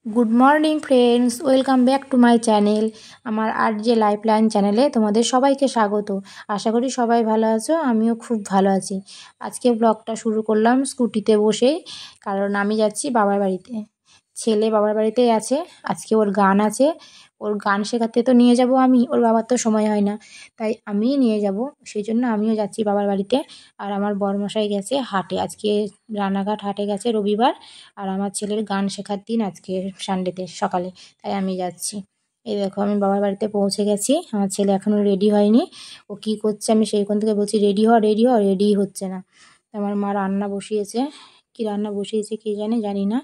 Good morning friends, welcome back to my channel. আমার RJ lifeline চ্যানেলে তোমাদের সবাইকে স্বাগত। আশা করি সবাই ভালো আছো, আমিও খুব ভালো আছি। আজকে ব্লগটা শুরু করলাম স্কুটিতে বসেই, কারণ আমি যাচ্ছি বাবার বাড়িতে। ছেলে বাবার বাড়িতেই আছে, আজকে ওর গান আছে। ওর গান শেখাতে তো নিয়ে যাব আমি, ওর বাবার তো সময় হয় না, তাই আমিই নিয়ে যাব। সেই জন্য আমিও যাচ্ছি বাবার বাড়িতে। আর আমার বরমশাই গেছে হাটে, আজকে রানাঘাট হাটে গেছে রবিবার। আর আমার ছেলের গান শেখার দিন আজকে, সানডেতে সকালে, তাই আমি যাচ্ছি। এই দেখো আমি বাবার বাড়িতে পৌঁছে গেছি। আমার ছেলে এখনও রেডি হয়নি, ও কি করছে আমি সেইখান থেকে বলছি রেডি হ রেডি হ, রেডি হচ্ছে না। আমার মা রান্না বসিয়েছে, কি রান্না বসিয়েছে কি জানি না।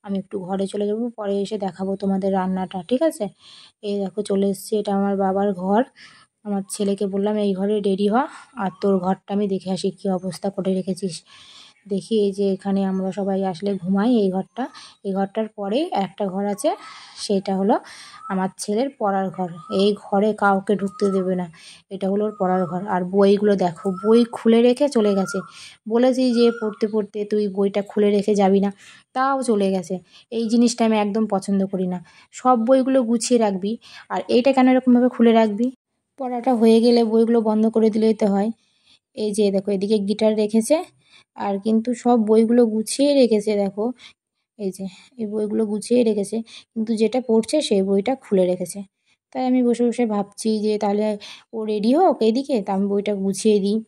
আমি একটু ঘরে চলে যাব, পরে এসে দেখাবো তোমাদের রান্নাটা, ঠিক আছে? এই দেখো চলে এসেছি, এটা আমার বাবার ঘর। আমার ছেলেকে বললাম এই ঘরে রেডি হ, আর তোর ঘরটা আমি দেখে আসি কী অবস্থা করে রেখেছিস। দেখি এই যে এখানে আমরা সবাই আসলে ঘুমাই, এই ঘরটা। এই ঘরটার পরে একটা ঘর আছে, সেটা হলো আমার ছেলের পড়ার ঘর। এই ঘরে কাউকে ঢুকতে দেবে না, এটা হলো ওর পড়ার ঘর। আর বইগুলো দেখো, বই খুলে রেখে চলে গেছে। বলেছি যে পড়তে পড়তে তুই বইটা খুলে রেখে যাবি না, তাও চলে গেছে। এই জিনিসটা আমি একদম পছন্দ করি না। সব বইগুলো গুছিয়ে রাখবি, আর এইটা কেন এরকমভাবে খুলে রাখবি? পড়াটা হয়ে গেলে বইগুলো বন্ধ করে দিলেই তো হয়। এই যে দেখো এদিকে গিটার রেখেছে, আর কিন্তু সব বইগুলো গুছিয়ে রেখেছে দেখো। এই যে এই বইগুলো গুছিয়ে রেখেছে, কিন্তু যেটা পড়ছে সেই বইটা খুলে রেখেছে। তাই আমি বসে বসে ভাবছি যে তাহলে ও রেডি হোক এইদিকে, তা আমি বইটা গুছিয়ে দিই।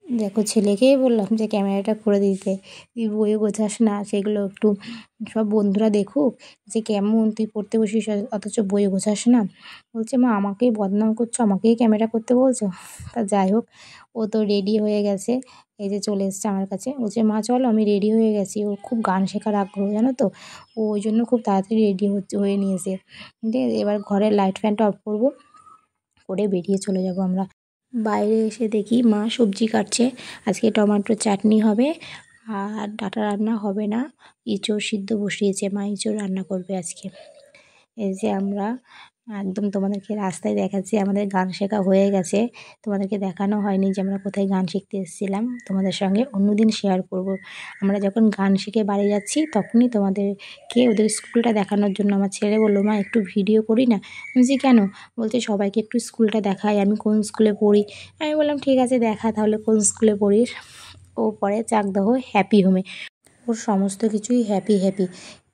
দেখো ছেলেকেই বললাম যে ক্যামেরাটা করে দিতে, তুই বই গোছাস না, সেগুলো একটু সব বন্ধুরা দেখুক যে কেমন তুই পড়তে বসিস অথচ বই গোছাস না। বলছে মা আমাকেই বদনাম করছো, আমাকেই ক্যামেরা করতে বলছো। তা যাই হোক, ও তো রেডি হয়ে গেছে। এই যে চলে এসছে আমার কাছে, বলছে মা চলো আমি রেডি হয়ে গেছি। ও খুব গান শেখার আগ্রহ জানো তো, ও ওই জন্য খুব তাড়াতাড়ি রেডি হয়ে নিয়েছে। এবার ঘরের লাইট ফ্যানটা অফ করবো, করে বেরিয়ে চলে যাব আমরা। বাইরে এসে দেখি মা সবজি কাটছে। আজকে টমেটোর চাটনি হবে, আর ডাঁটা রান্না হবে না। ইঁচড় সিদ্ধ বসিয়েছে মা, ইঁচড় রান্না করবে আজকে। এই যে আমরা একদম তোমাদেরকে রাস্তায় দেখাচ্ছি, আমাদের গান শেখা হয়ে গেছে। তোমাদেরকে দেখানো হয়নি যে আমরা কোথায় গান শিখতে এসেছিলাম, তোমাদের সঙ্গে অন্যদিন শেয়ার করব। আমরা যখন গান শিখে বাড়ি যাচ্ছি তখনই তোমাদেরকে ওদের স্কুলটা দেখানোর জন্য আমার ছেলে বললো মা একটু ভিডিও করি না। বলছি কেন? বলছে সবাইকে একটু স্কুলটা দেখাই, আমি কোন স্কুলে পড়ি। আমি বললাম ঠিক আছে দেখা তাহলে কোন স্কুলে পড়িস। ও পড়ে চাকদহ হ্যাপি হোমে। ওর সমস্ত কিছুই হ্যাপি হ্যাপি।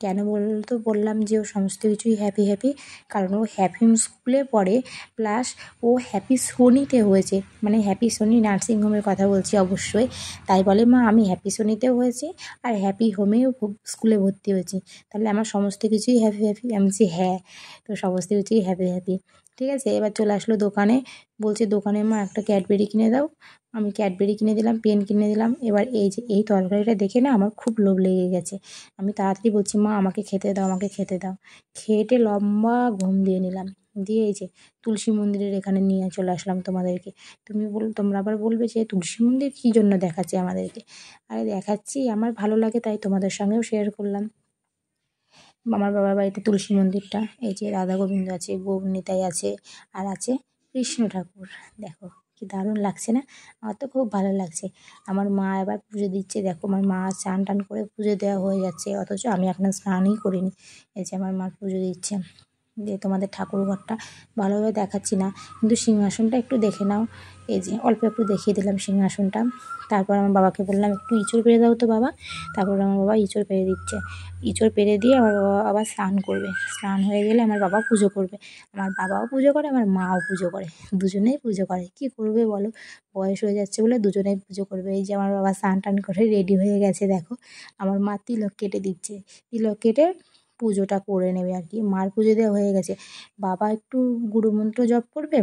কেন বলতো বললাম যে ও সমস্ত কিছুই হ্যাপি হ্যাপি, কারণ ও হ্যাপি হোম স্কুলে পড়ে, প্লাস ও হ্যাপি সোনিতে হয়েছে, মানে হ্যাপি সোনি নার্সিংহোমের কথা বলছি অবশ্যই। তাই বলে মা আমি হ্যাপি সোনিতেও হয়েছি আর হ্যাপি হোমেও স্কুলে ভর্তি হয়েছি, তাহলে আমার সমস্ত কিছুই হ্যাপি হ্যাপি। আমি বলছি হ্যাঁ, তো সমস্ত কিছুই হ্যাপি হ্যাপি। ঠিক আছে, এবার চলে আসলো দোকানে, বলছে দোকানে মা একটা ক্যাডবেরি কিনে দাও। আমি ক্যাডবেরি কিনে দিলাম, পেন কিনে দিলাম। এবার এই যে এই তরকারিটা দেখে না আমার খুব লোভ লেগে গেছে। আমি তাড়াতাড়ি বলছি মা আমাকে খেতে দাও, আমাকে খেতে দাও। খেটে লম্বা ঘুম দিয়ে নিলাম, দিয়ে এই যে তুলসী মন্দিরের এখানে নিয়ে চলে আসলাম তোমাদেরকে। তোমরা আবার বলবে যে তুলসী মন্দির কী জন্য দেখাচ্ছে আমাদেরকে। আরে দেখাচ্ছি, আমার ভালো লাগে তাই তোমাদের সঙ্গেও শেয়ার করলাম। আমার বাবার বাড়িতে তুলসী মন্দিরটা, এই যে রাধা গোবিন্দ আছে, গৌরনিতাই আছে, আর আছে কৃষ্ণ ঠাকুর। দেখো কি দারুণ লাগছে না? আমার তো খুব ভালো লাগছে। আমার মা এবার পুজো দিচ্ছে, দেখো আমার মা স্নান টান করে পুজো দেওয়া হয়ে যাচ্ছে, অথচ আমি এখনও স্নানই করিনি। এই যে আমার মা পুজো দিচ্ছে। দিয়ে তোমাদের ঠাকুর ঘরটা ভালোভাবে দেখাচ্ছি না, কিন্তু সিংহাসনটা একটু দেখে নাও। এই যে অল্প একটু দেখিয়ে দিলাম সিংহাসনটা। তারপর আমার বাবাকে বললাম একটু ইঁচড় পেরে দাও তো বাবা। তারপর আমার বাবা ইঁচড় পেরে দিচ্ছে। ইঁচড় পেরে দিয়ে আমার বাবা আবার স্নান করবে। স্নান হয়ে গেলে আমার বাবা পুজো করবে। আমার বাবাও পুজো করে, আমার মাও পুজো করে, দুজনেই পুজো করে। কী করবে বলো, বয়স হয়ে যাচ্ছে বলে দুজনেই পুজো করবে। এই যে আমার বাবা স্নান টান করে রেডি হয়ে গেছে দেখো। আমার মা তিলক কেটে দিচ্ছে, তিলক কেটে পুজোটা করে নেবে আর কি। মার পুজো দেওয়া হয়ে গেছে, বাবা একটু গুরুমন্ত্র জপ করবে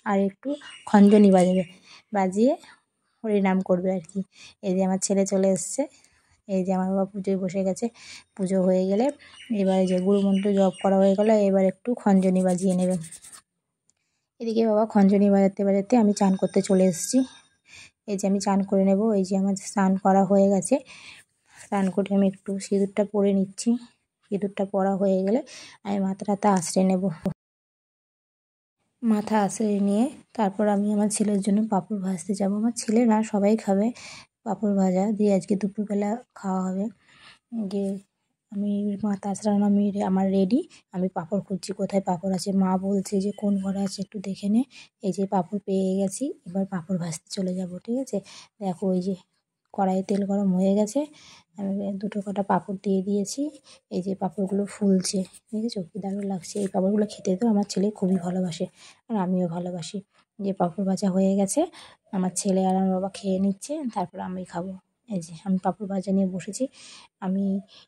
আর একটু খঞ্জনি বাজাবে, বাজিয়ে হরিনাম করবে আর কি। এই যে আমার ছেলে চলে এসছে, এই যে আমার বাবা পুজোয় বসে গেছে। পুজো হয়ে গেলে এবার যে গুরুমন্ত্র জপ করা হয়ে গেলে এবার একটু খঞ্জনি বাজিয়ে নেবে। এদিকে বাবা খঞ্জনি বাজাতে বাজাতে আমি চান করতে চলে এসেছি। এই যে আমি চান করে নেব, এই যে আমার স্নান করা হয়ে গেছে। স্নান করে আমি একটু সিঁদুরটা পরে নিচ্ছি। সিঁদুরটা পরা হয়ে গেলে আমি মাথাটা আঁচড়ে নেব। মাথা আঁচড়ে নিয়ে তারপর আমি আমার ছেলের জন্য পাঁপড় ভাজতে যাব। আমার ছেলে না সবাই খাবে পাঁপড় ভাজা দিয়ে, আজকে দুপুরবেলা খাওয়া হবে। গিয়ে আমি মাছ রান্না আমার রেডি। আমি পাঁপড় খুঁজছি, কোথায় পাঁপড় আছে। মা বলছে যে কোন ঘরে আছে একটু দেখে নে। এই যে পাঁপড় পেয়ে গেছি, এবার পাঁপড় ভাজতে চলে যাব, ঠিক আছে। দেখো ওই যে কড়াইয়ে তেল গরম হয়ে গেছে, আমি দুটো কটা পাঁপড় দিয়ে দিয়েছি। এই যে পাঁপড়গুলো ফুলছে, দেখেছো কি দারুণ লাগছে। এই পাঁপড়গুলো খেতে তো আমার ছেলে খুবই ভালোবাসে, আর আমিও ভালোবাসি। যে পাঁপড় ভাজা হয়ে গেছে, আমার ছেলে আর আমার বাবা খেয়ে নিচ্ছে, তারপর আমি খাবো। এই যে আমি পাঁপড় ভাজা নিয়ে বসেছি। আমি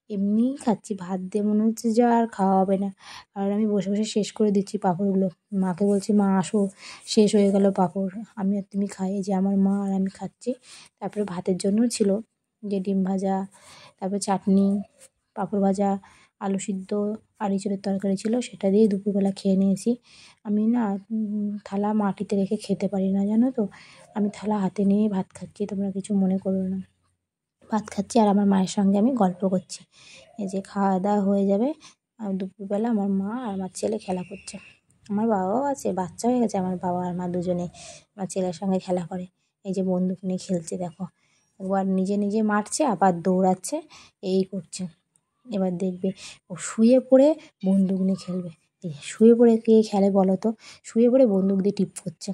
এমনিই খাচ্ছি, ভাত দিয়ে মনে হচ্ছে যে আর খাওয়া হবে না, কারণ আমি বসে বসে শেষ করে দিচ্ছি পাঁপড়গুলো। মাকে বলছি, মা আসো, শেষ হয়ে গেল পাঁপড়, আমি আর তুমি খাই। এই যে আমার মা আর আমি খাচ্ছি। তারপরে ভাতের জন্যও ছিল যে ডিম ভাজা, তারপরে চাটনি, পাঁপড় ভাজা, আলু সিদ্ধ আর এঁচোড়ের তরকারি ছিল, সেটা দিয়েই দুপুরবেলা খেয়ে নিয়েছি। আমি না থালা মাটিতে রেখে খেতে পারি না, জানো তো। আমি থালা হাতে নিয়ে ভাত খাচ্ছি, তোমরা কিছু মনে করো না। ভাত খাচ্ছি আর আমার মায়ের সঙ্গে আমি গল্প করছি। এই যে খাওয়া দাওয়া হয়ে যাবে, আর দুপুরবেলা আমার মা আর আমার ছেলে খেলা করছে। আমার বাবাও আছে, বাচ্চা হয়ে গেছে আমার বাবা আর মা দুজনে। আমার ছেলের সঙ্গে খেলা করে, এই যে বন্দুক নিয়ে খেলছে দেখো। একবার নিজে নিজে মারছে, আবার দৌড়াচ্ছে, এই করছে। এবার দেখবে ও শুয়ে পড়ে বন্দুক নিয়ে খেলবে। এই শুয়ে পড়ে কে খেলে বলো তো? শুয়ে পড়ে বন্দুক দিয়ে টিপ করছে,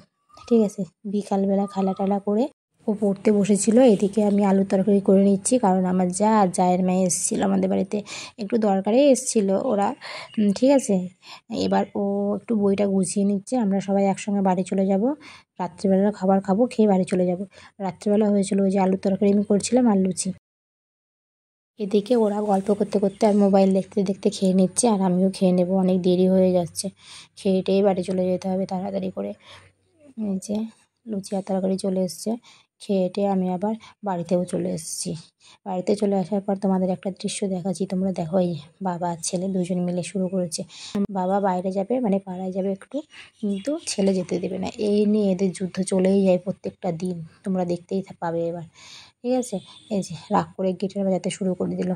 ঠিক আছে। বিকালবেলা খেলা টেলা করে ও পড়তে বসেছিল। এদিকে আমি আলুর তরকারি করে নিচ্ছি, কারণ আমার যা আর জায়ের মেয়ে এসেছিলো আমাদের বাড়িতে, একটু দরকারে এসেছিলো ওরা, ঠিক আছে। এবার ও একটু বইটা গুছিয়ে নিচ্ছে, আমরা সবাই একসঙ্গে বাড়ি চলে যাব। রাত্রিবেলা খাবার খাবো, খেয়ে বাড়ি চলে যাব। রাত্রিবেলা হয়েছিল ওই যে আলুর তরকারি আমি করছিলাম আর লুচি। এদিকে ওরা গল্প করতে করতে আর মোবাইল দেখতে দেখতে খেয়ে নিচ্ছে, আর আমিও খেয়ে নেবো, অনেক দেরি হয়ে যাচ্ছে। খেয়ে টেয়ে বাড়ি চলে যেতে হবে তাড়াতাড়ি করে। এই যে লুচি আর তরকারি চলে এসছে। খেয়ে টেয়ে আমি আবার বাড়িতেও চলে এসেছি। বাড়িতে চলে আসার পর তোমাদের একটা দৃশ্য দেখাচ্ছি, তোমরা দেখো। এই বাবা আর ছেলে দুজন মিলে শুরু করেছে। বাবা বাইরে যাবে, মানে পাড়ায় যাবে একটু, কিন্তু ছেলে যেতে দেবে না। এই নিয়ে এদের যুদ্ধ চলেই যায় প্রত্যেকটা দিন, তোমরা দেখতেই পাবে এবার, ঠিক আছে। এই যে রাগ করে গিটার বাজাতে শুরু করে দিল।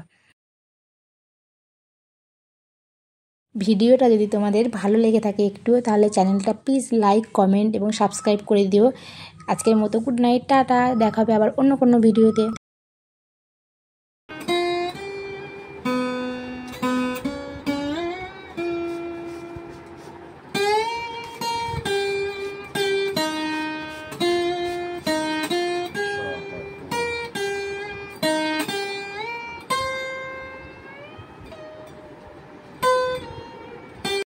ভিডিওটা যদি তোমাদের ভালো লেগে থাকে একটুও, তাহলে চ্যানেলটা প্লিজ লাইক, কমেন্ট এবং সাবস্ক্রাইব করে দিও। আজকের মতো গুড নাইট, টাটা। দেখা হবে আবার অন্য কোনো ভিডিওতে।